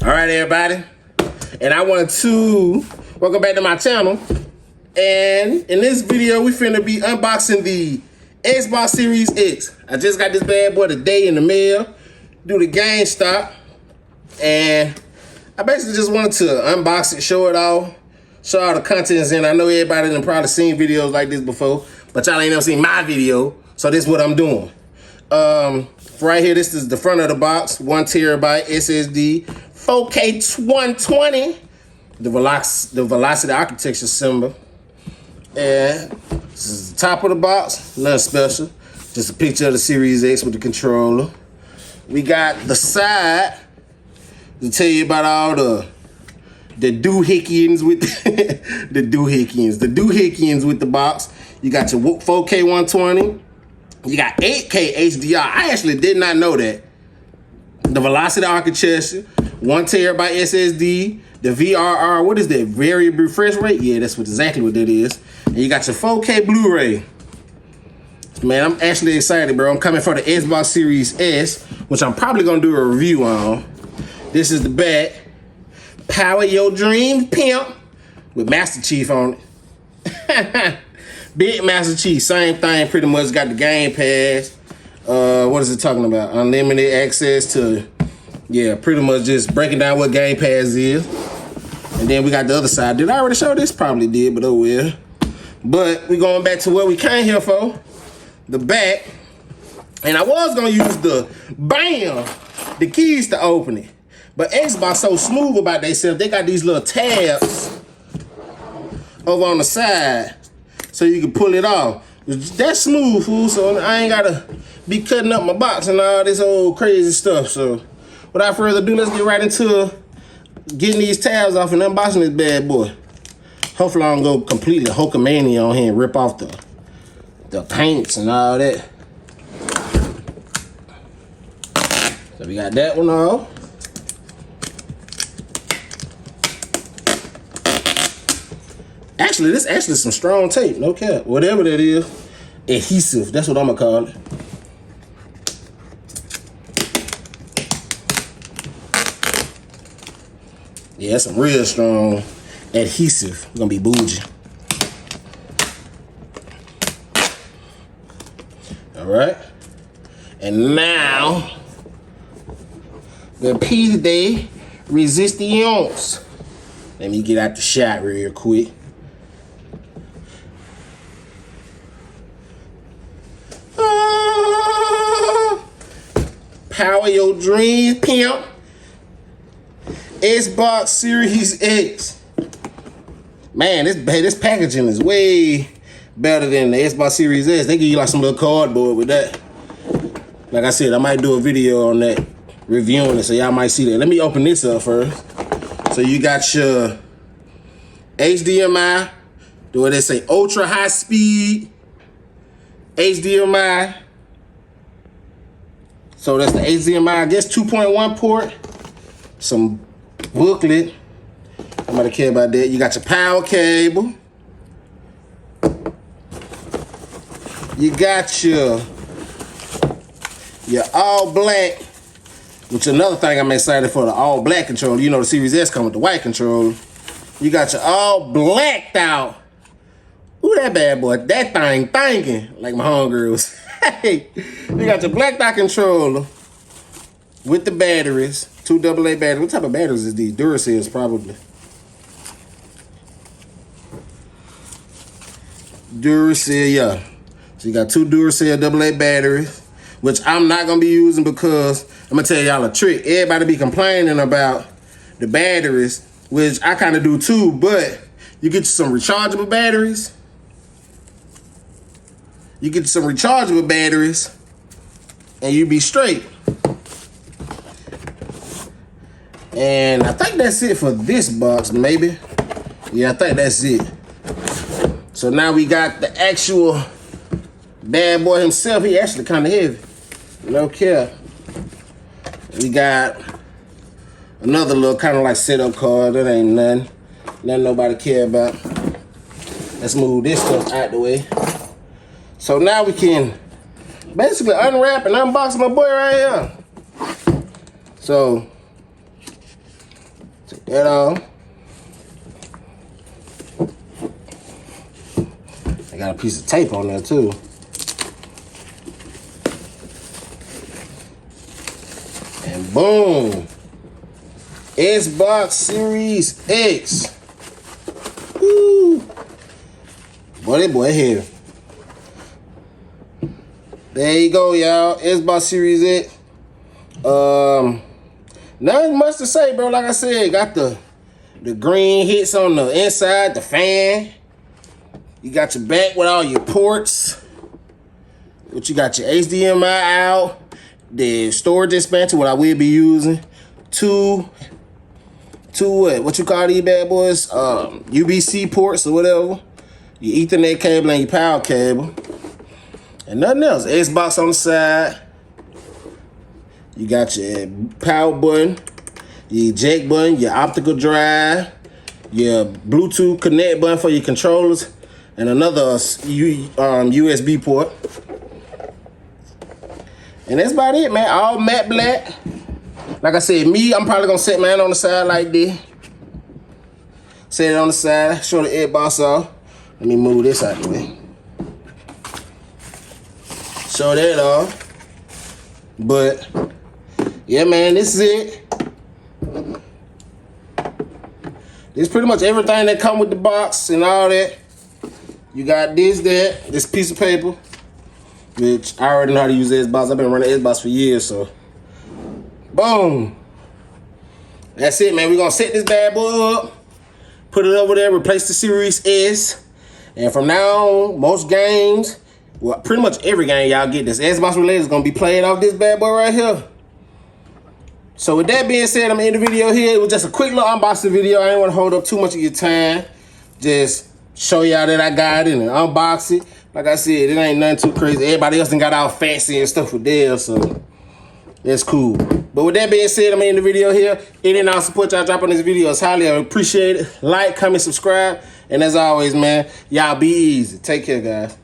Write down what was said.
All right, everybody. And I wanted to welcome back to my channel. And in this video, we finna be unboxing the Xbox Series X. I just got this bad boy today in the mail. Do the GameStop. And I basically just wanted to unbox it, show it all, show all the contents in. I know everybody done probably seen videos like this before, but y'all ain't never seen my video. So this is what I'm doing. Right here, this is the front of the box. 1 terabyte SSD, 4K 120. The Velocity architecture symbol. And this is the top of the box, nothing special. Just a picture of the Series X with the controller. We got the side to tell you about all the doohickeys with the doohickeys with the box. You got your 4K 120. You got 8K HDR. I actually did not know that. The Velocity architecture, 1 terabyte SSD, the VRR, what is that? Variable refresh rate? Yeah, that's exactly what that is. And you got your 4K Blu-ray. Man, I'm actually excited, bro. I'm coming for the Xbox Series S, which I'm probably gonna do a review on. This is the back. Power your dreams, pimp, with Master Chief on it. Big Master Chief, same thing, pretty much. Got the Game Pass. What is it talking about? Unlimited access to, yeah, pretty much just breaking down what Game Pass is. And then we got the other side. Did I already show this? Probably did, but oh well. But we going back to what we came here for, the back. And I was gonna use the keys to open it. But Xbox so smooth about themselves, they got these little tabs over on the side, so you can pull it off. That's smooth, fool, so I ain't gotta be cutting up my box and all this old crazy stuff. So without further ado, let's get right into getting these tabs off and unboxing this bad boy. Hopefully I don't go completely Hulkamania on here and rip off the paints and all that. So we got that one off. Actually, this is actually some strong tape, no cap. Whatever that is, adhesive, that's what I'm gonna call it. Yeah, that's some real strong adhesive. It's gonna be bougie. All right. And now, the piece de resistance. Let me get out the shot real quick. Power your dreams, pimp. Xbox Series X. Man, this packaging is way better than the Xbox Series S. They give you like some little cardboard with that. Like I said, I might do a video on that, reviewing it, so y'all might see that. Let me open this up first. So you got your HDMI, what they say, ultra high speed HDMI. So that's the HDMI, I guess 2.1 port. Some booklet. Nobody care about that. You got your power cable. You got your all black, which another thing I'm excited for, the all black controller. You know the Series S come with the white controller. You got your all blacked out. Ooh, that bad boy, that thing thinking, like my homegirls. Hey, you got your blacked out controller with the batteries, 2 AA batteries. What type of batteries is these? Duracells, probably. Duracell, yeah. So you got 2 Duracell AA batteries, which I'm not gonna be using because I'm gonna tell y'all a trick. Everybody be complaining about the batteries, which I kind of do too, but you get you some rechargeable batteries. You get some rechargeable batteries and you be straight. And I think that's it for this box, maybe. Yeah, I think that's it. So now we got the actual bad boy himself. He actually kind of heavy. No care. We got another little kind of like setup card. That ain't nothing nobody care about. Let's move this stuff out the way. So now we can basically unwrap and unbox my boy right here. So You know. I got a piece of tape on there too. And boom. Xbox Series X. Woo. Boy, that boy here. There you go, y'all. Xbox Series X. Nothing much to say, bro. Like I said, got the green hits on the inside, the fan. You got your back with all your ports. But you got your HDMI out. The storage expansion, what I will be using. Two what you call these bad boys? UBC ports or whatever. Your Ethernet cable and your power cable. And nothing else. Xbox on the side. You got your power button, your eject button, your optical drive, your Bluetooth connect button for your controllers, and another USB port. And that's about it, man. All matte black. Like I said, I'm probably gonna set mine on the side like this. Set it on the side, show the Xbox off. Let me move this out the way. Show that off. But yeah, man, this is it. This is pretty much everything that come with the box and all that. You got this piece of paper, which I already know how to use Xbox. I've been running Xbox for years, so boom. That's it, man. We're gonna set this bad boy up, put it over there, replace the Series S, and from now on, most games, well, pretty much every game y'all get this Xbox related is gonna be played off this bad boy right here. So with that being said, I'm gonna end the video here. It was just a quick little unboxing video. I didn't want to hold up too much of your time. Just show y'all that I got it and unbox it. Like I said, it ain't nothing too crazy. Everybody else done got all fancy and stuff with theirs, so that's cool. But with that being said, I'm gonna end the video here. Any and all support y'all drop on this video is highly appreciated. Like, comment, subscribe. And as always, man, y'all be easy. Take care, guys.